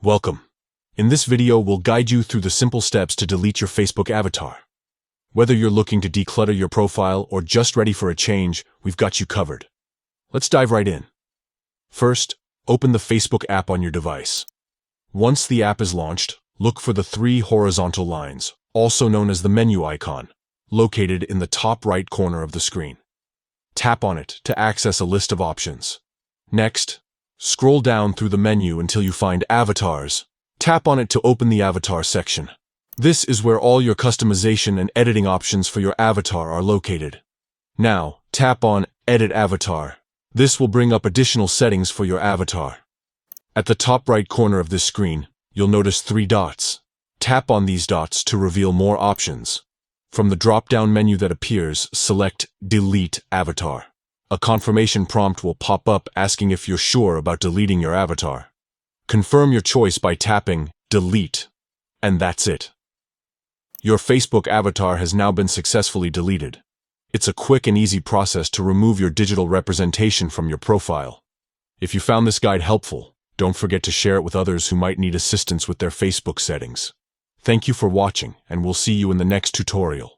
Welcome. In this video, we'll guide you through the simple steps to delete your Facebook avatar. Whether you're looking to declutter your profile or just ready for a change, we've got you covered. Let's dive right in. First, open the Facebook app on your device. Once the app is launched, look for the three horizontal lines, also known as the menu icon, located in the top right corner of the screen. Tap on it to access a list of options. Next, scroll down through the menu until you find Avatars. Tap on it to open the Avatar section. This is where all your customization and editing options for your avatar are located. Now, tap on Edit Avatar. This will bring up additional settings for your avatar. At the top right corner of this screen, you'll notice three dots. Tap on these dots to reveal more options. From the drop-down menu that appears, select Delete Avatar. A confirmation prompt will pop up asking if you're sure about deleting your avatar. Confirm your choice by tapping Delete, and that's it. Your Facebook avatar has now been successfully deleted. It's a quick and easy process to remove your digital representation from your profile. If you found this guide helpful, don't forget to share it with others who might need assistance with their Facebook settings. Thank you for watching, and we'll see you in the next tutorial.